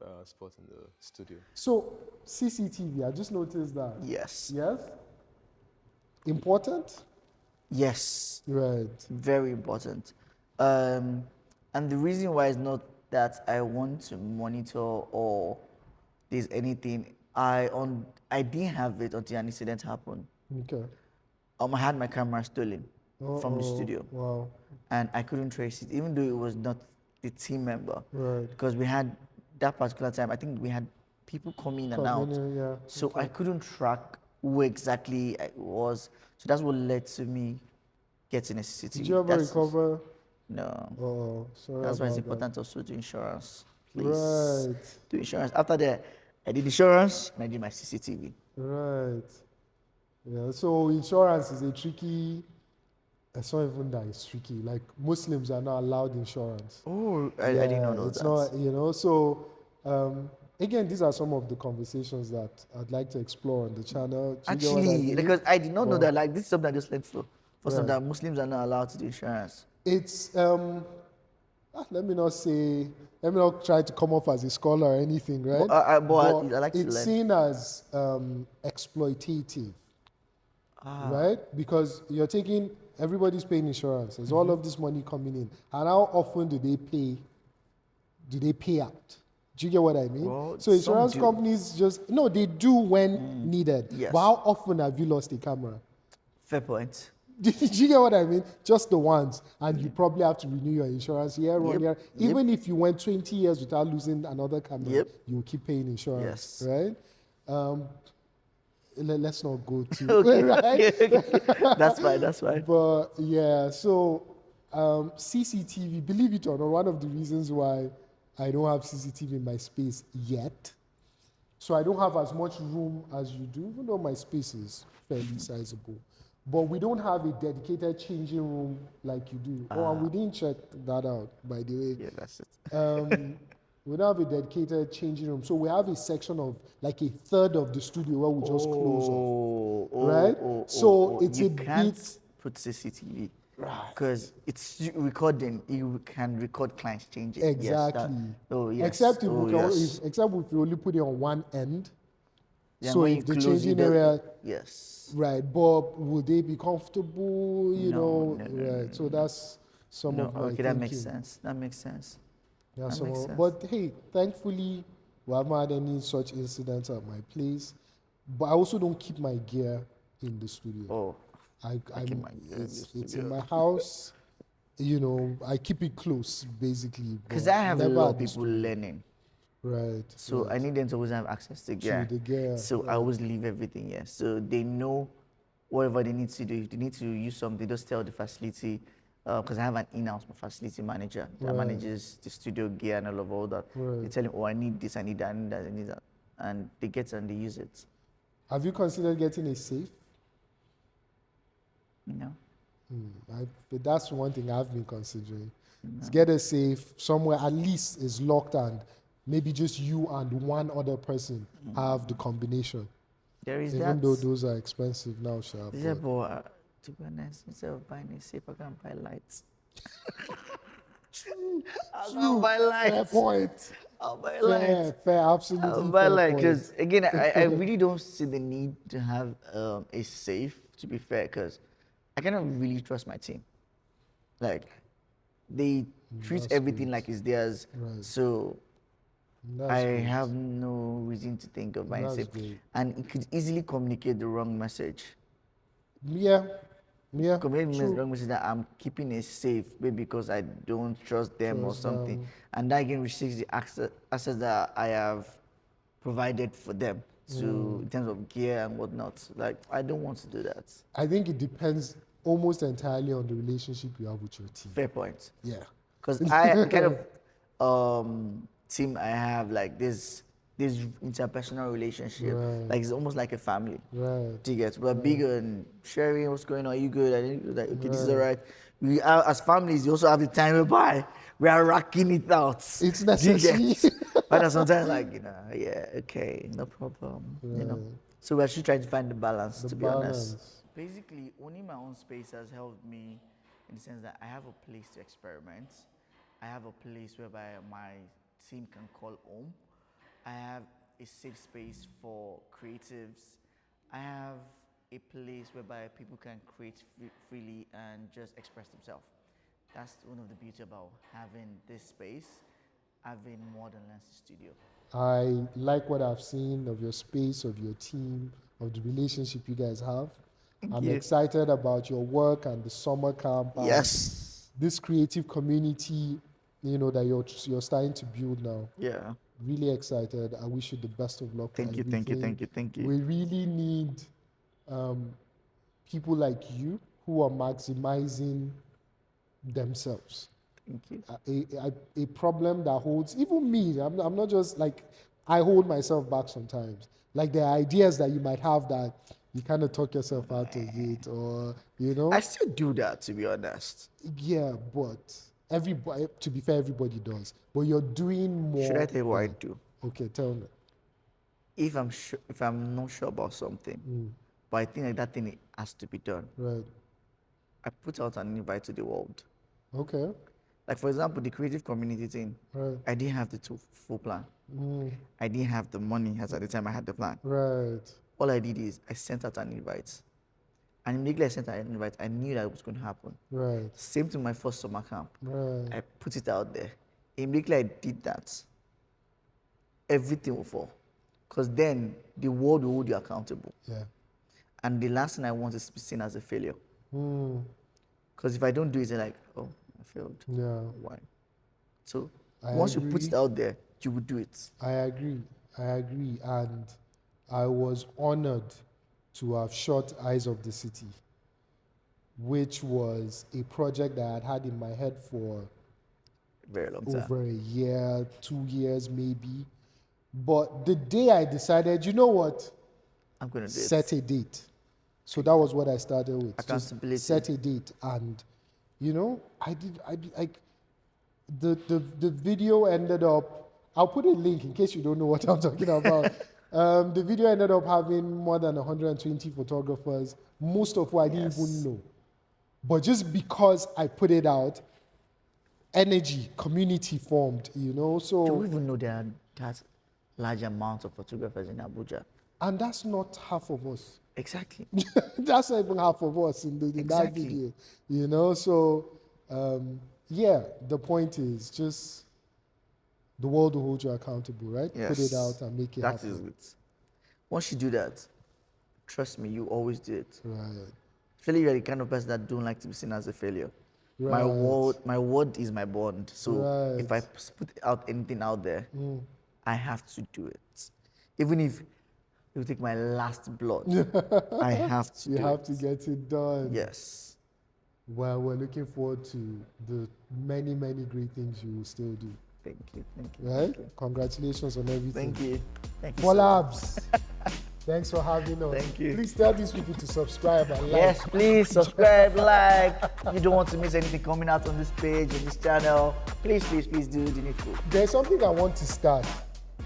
[SPEAKER 5] in the studio.
[SPEAKER 1] So, CCTV, I just noticed that.
[SPEAKER 2] Yes.
[SPEAKER 1] Yes? Important?
[SPEAKER 2] Yes.
[SPEAKER 1] Right.
[SPEAKER 2] Very important. And the reason why is not that I want to monitor or there's anything. I didn't have it until an incident happened.
[SPEAKER 1] Okay.
[SPEAKER 2] I had my camera stolen from the studio.
[SPEAKER 1] Wow.
[SPEAKER 2] And I couldn't trace it, even though it was not the team member.
[SPEAKER 1] Right.
[SPEAKER 2] Because we had that particular time, I think we had people come in and out.
[SPEAKER 1] Coming in, yeah.
[SPEAKER 2] So I couldn't track who exactly it was. So that's what led to me getting a CCTV.
[SPEAKER 1] Did you ever recover?
[SPEAKER 2] No.
[SPEAKER 1] Oh, sorry
[SPEAKER 2] That's why it's
[SPEAKER 1] about that.
[SPEAKER 2] important also to do insurance. Please.
[SPEAKER 1] Right.
[SPEAKER 2] Do insurance. After that, I did insurance and I did my CCTV.
[SPEAKER 1] Right. Yeah. So insurance is a tricky. It's not even that it's tricky. Like Muslims are not allowed insurance.
[SPEAKER 2] Oh, I didn't know
[SPEAKER 1] It's
[SPEAKER 2] that.
[SPEAKER 1] not, you know. So again, these are some of the conversations that I'd like to explore on the channel. Do you get what I
[SPEAKER 2] Actually,
[SPEAKER 1] mean?
[SPEAKER 2] because I did not know
[SPEAKER 1] But-
[SPEAKER 2] that. Like this is something I just learned for some
[SPEAKER 1] Right.
[SPEAKER 2] that Muslims are not allowed to do insurance.
[SPEAKER 1] It's let me not try to come off as a scholar or anything, right?
[SPEAKER 2] But I like to
[SPEAKER 1] it's
[SPEAKER 2] learn.
[SPEAKER 1] seen as exploitative, right? Because you're taking everybody's paying insurance. There's all of this money coming in, and how often do they pay? Do they pay out? Do you get what I mean?
[SPEAKER 2] Well,
[SPEAKER 1] So insurance
[SPEAKER 2] some do.
[SPEAKER 1] companies just no, they do when needed.
[SPEAKER 2] Yes.
[SPEAKER 1] But how often have you lost a camera?
[SPEAKER 2] Fair point.
[SPEAKER 1] Do you get what I mean? Just the ones. And you probably have to renew your insurance year on
[SPEAKER 2] Yep.
[SPEAKER 1] year. Even if you went 20 years without losing another camera,
[SPEAKER 2] Yep.
[SPEAKER 1] you will keep paying insurance,
[SPEAKER 2] Yes.
[SPEAKER 1] right? Let's not go to
[SPEAKER 2] Okay.
[SPEAKER 1] right?
[SPEAKER 2] That's fine. That's fine.
[SPEAKER 1] But yeah, so CCTV, believe it or not, one of the reasons why I don't have CCTV in my space yet. So I don't have as much room as you do, even though my space is fairly sizable. But we don't have a dedicated changing room like you do. Oh, and we didn't check that out, by the way.
[SPEAKER 2] Yeah, that's it.
[SPEAKER 1] We don't have a dedicated changing room. So we have a section of like a third of the studio where we just close off. Right? So it's
[SPEAKER 2] you
[SPEAKER 1] a
[SPEAKER 2] can't
[SPEAKER 1] bit-
[SPEAKER 2] put CCTV because it's recording. You can record clients changing.
[SPEAKER 1] Exactly.
[SPEAKER 2] Yes,
[SPEAKER 1] Except if we can,
[SPEAKER 2] yes.
[SPEAKER 1] except if we only put it on one end.
[SPEAKER 2] Then
[SPEAKER 1] So
[SPEAKER 2] when
[SPEAKER 1] if
[SPEAKER 2] you
[SPEAKER 1] the
[SPEAKER 2] close
[SPEAKER 1] changing
[SPEAKER 2] it, then-
[SPEAKER 1] area,
[SPEAKER 2] Yes.
[SPEAKER 1] right? But would they be comfortable? You
[SPEAKER 2] No,
[SPEAKER 1] know,
[SPEAKER 2] no,
[SPEAKER 1] right? So that's some
[SPEAKER 2] No.
[SPEAKER 1] of my
[SPEAKER 2] Okay, that makes
[SPEAKER 1] thinking.
[SPEAKER 2] sense. That makes sense.
[SPEAKER 1] Yeah,
[SPEAKER 2] That
[SPEAKER 1] so,
[SPEAKER 2] makes sense.
[SPEAKER 1] but hey, thankfully, we haven't had any such incidents at my place. But I also don't keep my gear in the studio.
[SPEAKER 2] Oh,
[SPEAKER 1] I
[SPEAKER 2] keep my gear in the
[SPEAKER 1] it's in
[SPEAKER 2] studio.
[SPEAKER 1] my house. You know, I keep it close, basically.
[SPEAKER 2] because
[SPEAKER 1] but
[SPEAKER 2] I have a
[SPEAKER 1] never
[SPEAKER 2] lot
[SPEAKER 1] at
[SPEAKER 2] of
[SPEAKER 1] the
[SPEAKER 2] people
[SPEAKER 1] studio.
[SPEAKER 2] learning.
[SPEAKER 1] Right.
[SPEAKER 2] So
[SPEAKER 1] right.
[SPEAKER 2] I need them to always have access to gear.
[SPEAKER 1] the gear,
[SPEAKER 2] So I always leave everything here. So they know whatever they need to do. If they need to use something, just tell the facility. Because I have an in-house facility manager that
[SPEAKER 1] Right.
[SPEAKER 2] manages the studio gear and all that.
[SPEAKER 1] Right.
[SPEAKER 2] They tell him, oh, I need this, I need that, I need that, I need that. And they get it and they use it.
[SPEAKER 1] Have you considered getting a safe?
[SPEAKER 2] You know?
[SPEAKER 1] But that's one thing I've been considering. Is get a safe somewhere at least is locked and maybe just you and one other person have the combination.
[SPEAKER 2] There is
[SPEAKER 1] Even
[SPEAKER 2] that.
[SPEAKER 1] though those are expensive now, Sha.
[SPEAKER 2] Yeah,
[SPEAKER 1] but-
[SPEAKER 2] but to be honest, instead of buying a safe, I can buy lights. I'll buy
[SPEAKER 1] Fair
[SPEAKER 2] lights.
[SPEAKER 1] point.
[SPEAKER 2] I'll buy
[SPEAKER 1] Fair,
[SPEAKER 2] lights.
[SPEAKER 1] fair, absolutely.
[SPEAKER 2] But
[SPEAKER 1] fair
[SPEAKER 2] like,
[SPEAKER 1] point.
[SPEAKER 2] because again, I really don't see the need to have a safe, to be fair, because I cannot really trust my team. Like, they treat
[SPEAKER 1] that's
[SPEAKER 2] everything
[SPEAKER 1] good.
[SPEAKER 2] like it's theirs.
[SPEAKER 1] Right.
[SPEAKER 2] So
[SPEAKER 1] That's
[SPEAKER 2] I
[SPEAKER 1] good.
[SPEAKER 2] have no reason to think of buying
[SPEAKER 1] That's
[SPEAKER 2] safe.
[SPEAKER 1] good.
[SPEAKER 2] And it could easily communicate the wrong message.
[SPEAKER 1] Yeah, yeah.
[SPEAKER 2] Communicate the
[SPEAKER 1] true.
[SPEAKER 2] wrong message that I'm keeping it safe, maybe because I don't trust them
[SPEAKER 1] Trust
[SPEAKER 2] or something.
[SPEAKER 1] them.
[SPEAKER 2] And that again restricts the access that I have provided for them to in terms of gear and whatnot. Like, I don't want to do that.
[SPEAKER 1] I think it depends almost entirely on the relationship you have with your team.
[SPEAKER 2] Fair point.
[SPEAKER 1] Yeah.
[SPEAKER 2] Because I kind of team I have like this interpersonal relationship.
[SPEAKER 1] Right.
[SPEAKER 2] Like it's almost like a family.
[SPEAKER 1] Right.
[SPEAKER 2] Do you get? We're big on sharing what's going on. Are you good? I think like, okay, this is
[SPEAKER 1] Right.
[SPEAKER 2] all right. We are, as families, you also have the time whereby we are racking it out.
[SPEAKER 1] It's
[SPEAKER 2] Do you
[SPEAKER 1] necessary.
[SPEAKER 2] get? But then sometimes like, yeah, okay, no problem. You know. So we're actually trying to find the balance, to be honest. Basically, owning my own space has helped me in the sense that I have a place to experiment. I have a place whereby my team can call home. I have a safe space for creatives. I have a place whereby people can create freely and just express themselves. That's one of the beauty about having this space, having Modern Lenses Studio.
[SPEAKER 1] I like what I've seen of your space, of your team, of the relationship you guys have. I'm
[SPEAKER 2] you.
[SPEAKER 1] excited about your work and the summer camp. And
[SPEAKER 2] Yes.
[SPEAKER 1] This creative community that you're starting to build now.
[SPEAKER 2] Yeah.
[SPEAKER 1] Really excited. I wish you the best of luck.
[SPEAKER 2] Thank you, thank you, thank you, thank you.
[SPEAKER 1] We really need people like you who are maximizing themselves.
[SPEAKER 2] Thank you.
[SPEAKER 1] A problem that holds even me. I'm not just like, I hold myself back sometimes. Like the ideas that you might have that you kind of talk yourself out of it, or
[SPEAKER 2] I still do that, to be honest.
[SPEAKER 1] Yeah, but everybody. To be fair, everybody does. But you're doing more.
[SPEAKER 2] Should I tell you what I do?
[SPEAKER 1] Okay, tell me.
[SPEAKER 2] If I'm not sure about something, but I think like that thing has to be done,
[SPEAKER 1] Right.
[SPEAKER 2] I put out an invite to the world.
[SPEAKER 1] Okay.
[SPEAKER 2] Like for example, the creative community thing.
[SPEAKER 1] Right.
[SPEAKER 2] I didn't have the full plan. I didn't have the money as at the time I had the plan.
[SPEAKER 1] Right.
[SPEAKER 2] All I did is I sent out an invite. And immediately I sent out an invite, I knew that it was going to happen.
[SPEAKER 1] Right.
[SPEAKER 2] Same to my first summer camp.
[SPEAKER 1] Right.
[SPEAKER 2] I put it out there. Immediately I did that, everything will fall. Because then the world will hold you accountable.
[SPEAKER 1] Yeah.
[SPEAKER 2] And the last thing I want is to be seen as a failure.
[SPEAKER 1] Mm.
[SPEAKER 2] Because if I don't do it, they're like, oh, I failed.
[SPEAKER 1] Yeah.
[SPEAKER 2] Why? So
[SPEAKER 1] I
[SPEAKER 2] once you put
[SPEAKER 1] agree.
[SPEAKER 2] it out there, you will do it.
[SPEAKER 1] I agree. And I was honored to have shot Eyes of the City, which was a project that I had had in my head for
[SPEAKER 2] Very long time.
[SPEAKER 1] over a year, 2 years maybe. But the day I decided, you know what?
[SPEAKER 2] I'm going to do it.
[SPEAKER 1] Set a date. So that was what I started with. Just
[SPEAKER 2] Accountability.
[SPEAKER 1] set a date. And, I did the video ended up, I'll put a link in case you don't know what I'm talking about. The video ended up having more than 120 photographers, most of who I didn't even know. But just because I put it out, energy, community formed,
[SPEAKER 2] Do you
[SPEAKER 1] so,
[SPEAKER 2] even know there are that large amount of photographers in Abuja?
[SPEAKER 1] and that's not half of us.
[SPEAKER 2] Exactly.
[SPEAKER 1] That's not even half of us in that
[SPEAKER 2] Exactly.
[SPEAKER 1] video, so, yeah, the point is just the world will hold you accountable, right?
[SPEAKER 2] Yes.
[SPEAKER 1] Put it out and make it
[SPEAKER 2] That
[SPEAKER 1] happen.
[SPEAKER 2] is it. Once you do that, trust me, you always do it.
[SPEAKER 1] Right.
[SPEAKER 2] Failure, you're the kind of person that don't like to be seen as a failure.
[SPEAKER 1] Right.
[SPEAKER 2] My word is my bond. So if I
[SPEAKER 1] Right.
[SPEAKER 2] put out anything out there, I have to do it. Even if it will take my last blood, I have to
[SPEAKER 1] You
[SPEAKER 2] do
[SPEAKER 1] have
[SPEAKER 2] it.
[SPEAKER 1] to get it done.
[SPEAKER 2] Yes.
[SPEAKER 1] Well, we're looking forward to the many, many great things you will still do.
[SPEAKER 2] Thank you. Thank you.
[SPEAKER 1] Right?
[SPEAKER 2] Thank you.
[SPEAKER 1] Congratulations on everything.
[SPEAKER 2] Thank you. Thank you.
[SPEAKER 1] For
[SPEAKER 2] so
[SPEAKER 1] Labs, thanks for having us.
[SPEAKER 2] Thank you.
[SPEAKER 1] Please tell these people to subscribe and like.
[SPEAKER 2] Yes, please subscribe, like. You don't want to miss anything coming out on this page, on this channel. Please do the needful.
[SPEAKER 1] There's something I want to start.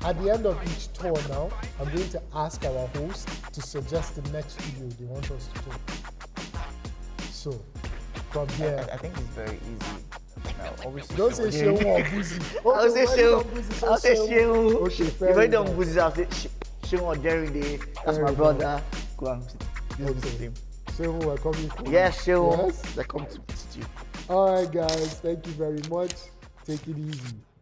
[SPEAKER 1] At the end of each tour now, I'm going to ask our host to suggest the next video they want us to do. So, from here,
[SPEAKER 2] I think it's very easy. Now, always
[SPEAKER 1] don't say Shehu or Buzi.
[SPEAKER 2] I'll say
[SPEAKER 1] Okay,
[SPEAKER 2] Shehu.
[SPEAKER 1] when you Buzi,
[SPEAKER 2] I'll say Shehu.
[SPEAKER 1] Okay,
[SPEAKER 2] If
[SPEAKER 1] fair
[SPEAKER 2] I don't
[SPEAKER 1] enough.
[SPEAKER 2] Buzi, I'll say Shehu or Jerry Day. That's
[SPEAKER 1] Fair
[SPEAKER 2] my
[SPEAKER 1] enough.
[SPEAKER 2] brother. Go and use
[SPEAKER 1] Okay.
[SPEAKER 2] his name.
[SPEAKER 1] Shehu, we're coming for you.
[SPEAKER 2] Yes, Shehu.
[SPEAKER 1] Yes?
[SPEAKER 2] They come to visit you.
[SPEAKER 1] All right, guys. Thank you very much. Take it easy.